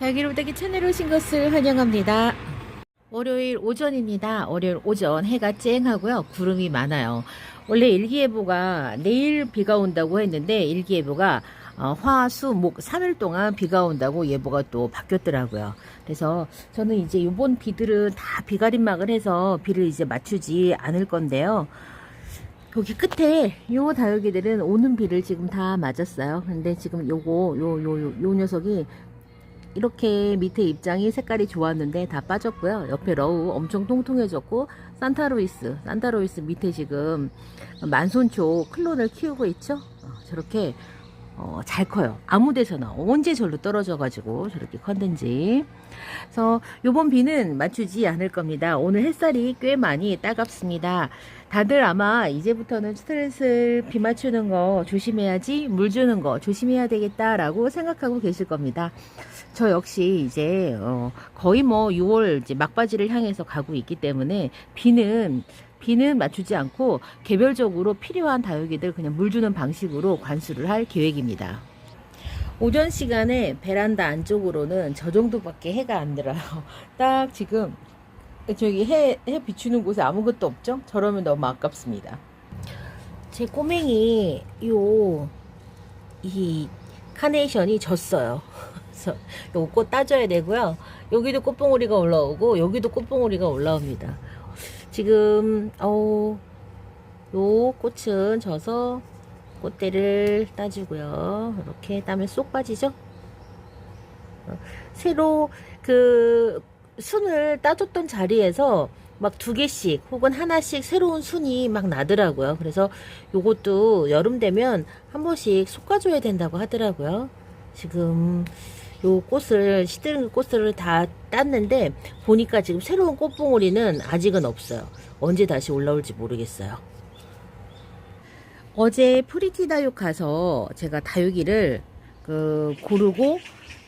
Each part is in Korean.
다육이로부터 채널에 오신 것을 환영합니다. 월요일 오전입니다. 월요일 오전 해가 쨍하고요. 구름이 많아요. 원래 일기예보가 내일 비가 온다고 했는데 일기예보가 화, 수, 목 3일 동안 비가 온다고 예보가 또 바뀌었더라고요. 그래서 저는 이제 요번 비들은 다 비가림막을 해서 비를 이제 맞추지 않을 건데요. 여기 끝에 요 다육이들은 오는 비를 지금 다 맞았어요. 근데 지금 요 녀석이 이렇게 밑에 입장이 색깔이 좋았는데 다 빠졌고요. 옆에 러우 엄청 통통해졌고 산타로이스 밑에 지금 만손초 클론을 키우고 있죠. 저렇게 잘 커요. 아무 데서나 언제 절로 떨어져 가지고 저렇게 컸는지. 그래서 요번 비는 맞추지 않을 겁니다. 오늘 햇살이 꽤 많이 따갑습니다. 다들 아마 이제부터는 슬슬 비 맞추는 거 조심해야지, 물 주는 거 조심해야 되겠다라고 생각하고 계실 겁니다. 저 역시 이제 거의 뭐 6월 이제 막바지를 향해서 가고 있기 때문에 비는 맞추지 않고 개별적으로 필요한 다육이들 그냥 물 주는 방식으로 관수를 할 계획입니다. 오전 시간에 베란다 안쪽으로는 저 정도밖에 해가 안 들어요. 딱 지금 저기 해 비추는 곳에 아무것도 없죠? 저러면 너무 아깝습니다. 제 꼬맹이 이 카네이션이 졌어요. 그래서 요거 꽃 따줘야 되고요. 여기도 꽃봉오리가 올라오고 여기도 꽃봉오리가 올라옵니다. 지금 요 꽃은 져서 꽃대를 따주고요. 이렇게 따면 쏙 빠지죠. 새로 그 순을 따줬던 자리에서 막 2개씩 혹은 하나씩 새로운 순이 막 나더라고요. 그래서 요것도 여름 되면 한 번씩 솎아줘야 된다고 하더라고요. 지금 요 꽃을 시드는 꽃을 다 땄는데 보니까 지금 새로운 꽃봉오리는 아직은 없어요. 언제 다시 올라올지 모르겠어요. 어제 프리티 다육 가서 제가 다육이를 고르고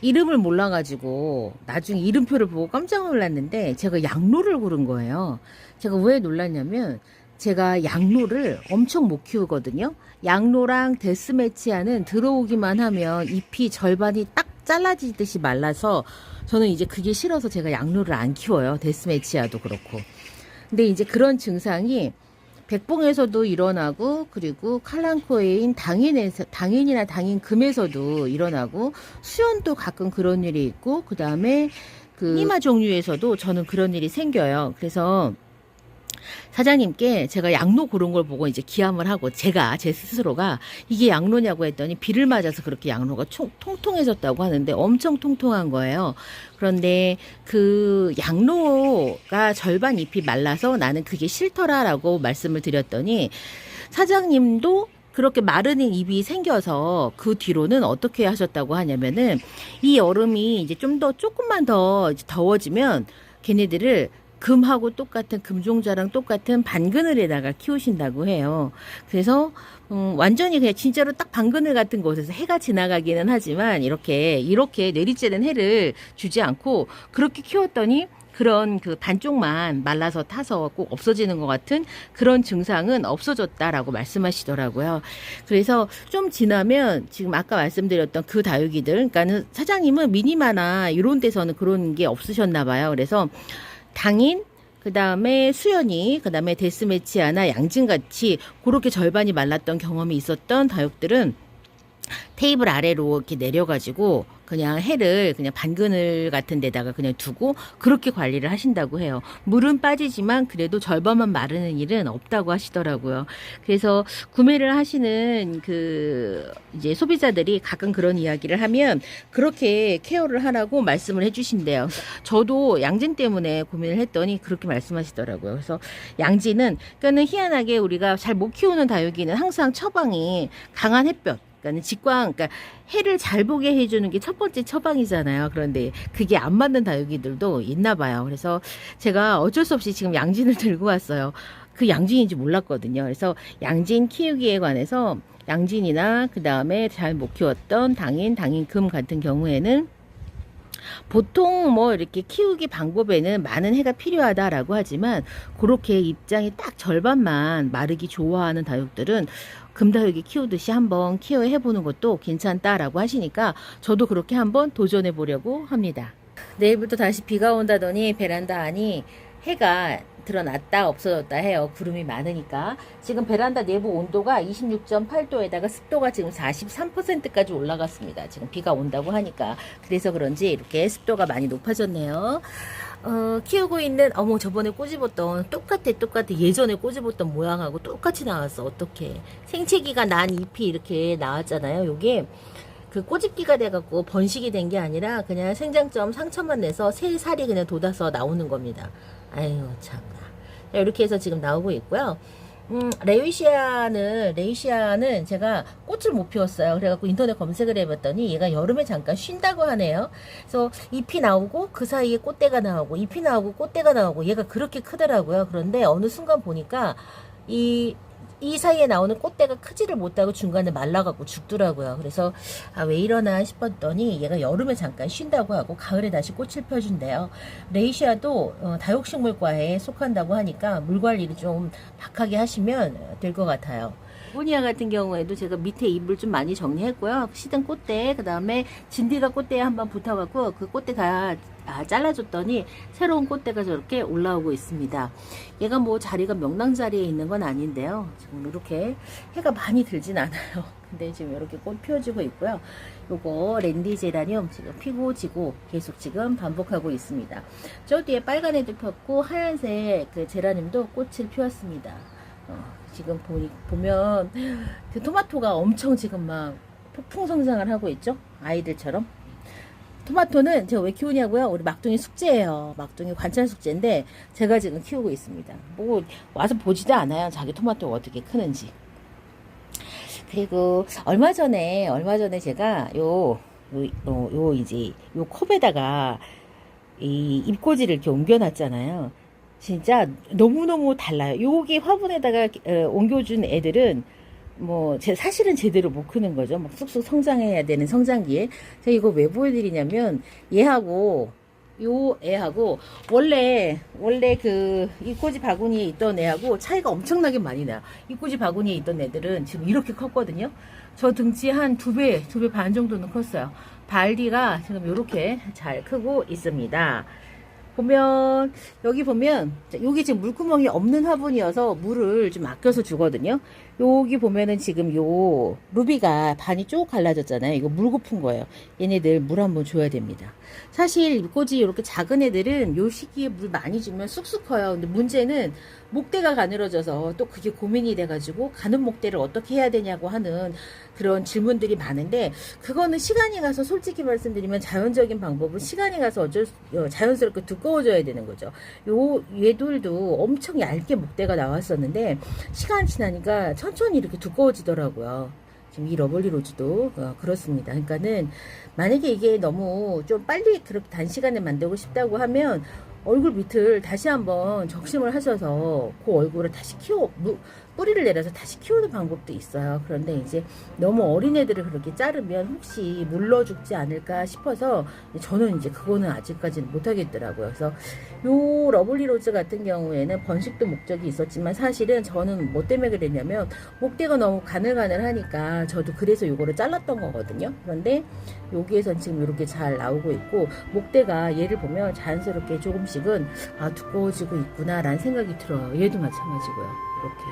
이름을 몰라가지고 나중에 이름표를 보고 깜짝 놀랐는데 제가 양로를 고른 거예요. 제가 왜 놀랐냐면 제가 양로를 엄청 못 키우거든요. 양로랑 데스매치아는 들어오기만 하면 잎이 절반이 딱 잘라지듯이 말라서 저는 이제 그게 싫어서 제가 양로를 안 키워요. 데스매치아도 그렇고. 근데 이제 그런 증상이 백봉에서도 일어나고 그리고 칼랑코에인 당인이나 당인금에서도 일어나고 수연도 가끔 그런 일이 있고 그 다음에 그 니마 종류에서도 저는 그런 일이 생겨요. 그래서 사장님께 제가 양로 고른 걸 보고 이제 기함을 하고 제가 제 스스로가 이게 양로냐고 했더니 비를 맞아서 그렇게 양로가 통통해졌다고 하는데 엄청 통통한 거예요. 그런데 그 양로가 절반 잎이 말라서 나는 그게 싫더라라고 말씀을 드렸더니 사장님도 그렇게 마른 잎이 생겨서 그 뒤로는 어떻게 하셨다고 하냐면은 이 여름이 이제 조금만 더 더워지면 걔네들을 금하고 똑같은 금종자랑 똑같은 반그늘에다가 키우신다고 해요. 그래서 완전히 그냥 진짜로 딱 반그늘 같은 곳에서 해가 지나가기는 하지만 이렇게 내리쬐는 해를 주지 않고 그렇게 키웠더니 그런 그 반쪽만 말라서 타서 꼭 없어지는 것 같은 그런 증상은 없어졌다라고 말씀하시더라고요. 그래서 좀 지나면 지금 아까 말씀드렸던 그 다육이들, 그러니까는 사장님은 미니마나 이런 데서는 그런 게 없으셨나 봐요. 그래서 당인, 그 다음에 수연이, 그 다음에 데스매치아나 양진같이 그렇게 절반이 말랐던 경험이 있었던 다육들은 테이블 아래로 이렇게 내려가지고 그냥 해를 그냥 반그늘 같은 데다가 그냥 두고 그렇게 관리를 하신다고 해요. 물은 빠지지만 그래도 절반만 마르는 일은 없다고 하시더라고요. 그래서 구매를 하시는 그 이제 소비자들이 가끔 그런 이야기를 하면 그렇게 케어를 하라고 말씀을 해주신대요. 저도 양진 때문에 고민을 했더니 그렇게 말씀하시더라고요. 그래서 양진은 그러니까는 희한하게 우리가 잘 못 키우는 다육이는 항상 처방이 강한 햇볕, 그러니까 직광, 그러니까 해를 잘 보게 해주는 게 첫 번째 처방이잖아요. 그런데 그게 안 맞는 다육이들도 있나 봐요. 그래서 제가 어쩔 수 없이 지금 양진을 들고 왔어요. 그 양진인지 몰랐거든요. 그래서 양진 키우기에 관해서 양진이나 그 다음에 잘 못 키웠던 당인금 같은 경우에는 보통 뭐 이렇게 키우기 방법에는 많은 해가 필요하다라고 하지만 그렇게 입장이 딱 절반만 마르기 좋아하는 다육들은 금다육이 키우듯이 한번 케어해보는 것도 괜찮다라고 하시니까 저도 그렇게 한번 도전해 보려고 합니다. 내일부터 다시 비가 온다더니 베란다 안이 해가 드러났다 없어졌다 해요. 구름이 많으니까. 지금 베란다 내부 온도가 26.8도에다가 습도가 지금 43%까지 올라갔습니다. 지금 비가 온다고 하니까. 그래서 그런지 이렇게 습도가 많이 높아졌네요. 키우고 있는, 어머, 저번에 꼬집었던, 똑같아. 예전에 꼬집었던 모양하고 똑같이 나왔어. 어떡해. 생채기가 난 잎이 이렇게 나왔잖아요. 요게 그 꼬집기가 돼갖고 번식이 된 게 아니라 그냥 생장점 상처만 내서 새 살이 그냥 돋아서 나오는 겁니다. 아유, 참나. 이렇게 해서 지금 나오고 있고요. 레이시아는 제가 꽃을 못 피웠어요. 그래갖고 인터넷 검색을 해봤더니 얘가 여름에 잠깐 쉰다고 하네요. 그래서 잎이 나오고 그 사이에 꽃대가 나오고 잎이 나오고 꽃대가 나오고 얘가 그렇게 크더라고요. 그런데 어느 순간 보니까 이 사이에 나오는 꽃대가 크지를 못하고 중간에 말라갖고 죽더라고요. 그래서 왜 이러나 싶었더니 얘가 여름에 잠깐 쉰다고 하고 가을에 다시 꽃을 펴준대요. 레이시아도 다육식물과에 속한다고 하니까 물 관리를 좀 박하게 하시면 될 것 같아요. 보니아 같은 경우에도 제가 밑에 잎을 좀 많이 정리했고요. 시든 꽃대, 그 다음에 진디가 꽃대에 한번 붙어갖고 그 꽃대 다 잘라줬더니 새로운 꽃대가 저렇게 올라오고 있습니다. 얘가 뭐 자리가 명랑 자리에 있는 건 아닌데요. 지금 이렇게 해가 많이 들진 않아요. 근데 지금 이렇게 꽃 피워지고 있고요. 요거 랜디 제라늄 지금 피고 지고 계속 지금 반복하고 있습니다. 저 뒤에 빨간 애도 폈고 하얀색 그 제라늄도 꽃을 피웠습니다. 지금 보면 그 토마토가 엄청 지금 막 폭풍 성장을 하고 있죠. 아이들처럼. 토마토는 제가 왜 키우냐고요? 우리 막둥이 숙제예요. 막둥이 관찰 숙제인데 제가 지금 키우고 있습니다. 뭐 와서 보지도 않아요. 자기 토마토가 어떻게 크는지. 그리고 얼마 전에 제가 요 컵에다가 이 잎꽂이를 이렇게 옮겨놨잖아요. 진짜 너무너무 달라요. 여기 화분에다가 옮겨준 애들은 사실은 제대로 못 크는 거죠. 막 쑥쑥 성장해야 되는 성장기에. 제가 이거 왜 보여드리냐면, 요 애하고, 원래 그, 잎꽂이 바구니에 있던 애하고 차이가 엄청나게 많이 나요. 잎꽂이 바구니에 있던 애들은 지금 이렇게 컸거든요. 저 등치 한 2배 반 정도는 컸어요. 발디가 지금 이렇게 잘 크고 있습니다. 여기 보면, 여기 지금 물구멍이 없는 화분이어서 물을 좀 아껴서 주거든요. 여기 보면은 지금 요 루비가 반이 쭉 갈라졌잖아요. 이거 물 고픈 거예요. 얘네들 물 한번 줘야 됩니다. 사실 잎꽂이 이렇게 작은 애들은 요 시기에 물 많이 주면 쑥쑥 커요. 근데 문제는 목대가 가늘어져서 또 그게 고민이 돼가지고 가는 목대를 어떻게 해야 되냐고 하는 그런 질문들이 많은데, 그거는 시간이 가서 솔직히 말씀드리면 자연적인 방법은 시간이 가서 자연스럽게 두꺼워져야 되는 거죠. 얘들도 엄청 얇게 목대가 나왔었는데 시간 지나니까 천천히 이렇게 두꺼워지더라고요. 지금 이 러블리 로즈도 그렇습니다. 그러니까는 만약에 이게 너무 좀 빨리 그렇게 단시간에 만들고 싶다고 하면 얼굴 밑을 다시 한번 적심을 하셔서 그 얼굴을 다시 뿌리를 내려서 다시 키우는 방법도 있어요. 그런데 이제 너무 어린 애들을 그렇게 자르면 혹시 물러 죽지 않을까 싶어서 저는 이제 그거는 아직까지는 못하겠더라고요. 그래서 요 러블리 로즈 같은 경우에는 번식도 목적이 있었지만 사실은 저는 뭐 때문에 그랬냐면 목대가 너무 가늘가늘하니까 저도 그래서 요거를 잘랐던 거거든요. 그런데 여기에선 지금 이렇게 잘 나오고 있고, 목대가 얘를 보면 자연스럽게 조금씩은 두꺼워지고 있구나 라는 생각이 들어요. 얘도 마찬가지고요. 이렇게.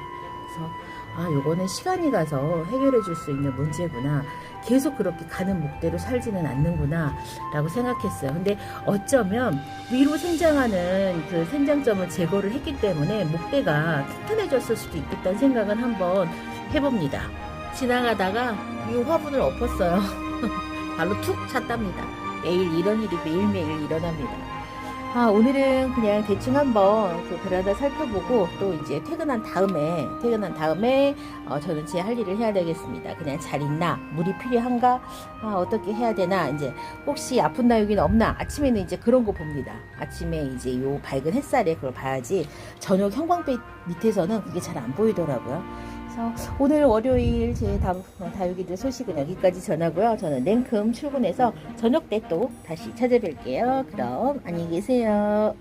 그래서 요거는 시간이 가서 해결해 줄 수 있는 문제구나. 계속 그렇게 가는 목대로 살지는 않는구나 라고 생각했어요. 근데 어쩌면 위로 생장하는 그 생장점을 제거를 했기 때문에 목대가 튼튼해졌을 수도 있겠다는 생각은 한번 해봅니다. 지나가다가 이 화분을 엎었어요. 발로 툭 찼답니다. 매일 이런 일이 매일매일 일어납니다. 오늘은 그냥 대충 한번 그 베란다 살펴보고 또 이제 퇴근한 다음에 저는 제 할 일을 해야 되겠습니다. 그냥 잘 있나? 물이 필요한가? 어떻게 해야 되나? 이제 혹시 아픈 나육이는 없나? 아침에는 이제 그런 거 봅니다. 아침에 이제 요 밝은 햇살에 그걸 봐야지 저녁 형광빛 밑에서는 그게 잘 안 보이더라고요. 오늘 월요일 제 다육이들 소식은 여기까지 전하고요. 저는 냉큼 출근해서 저녁 때 또 다시 찾아뵐게요. 그럼 안녕히 계세요.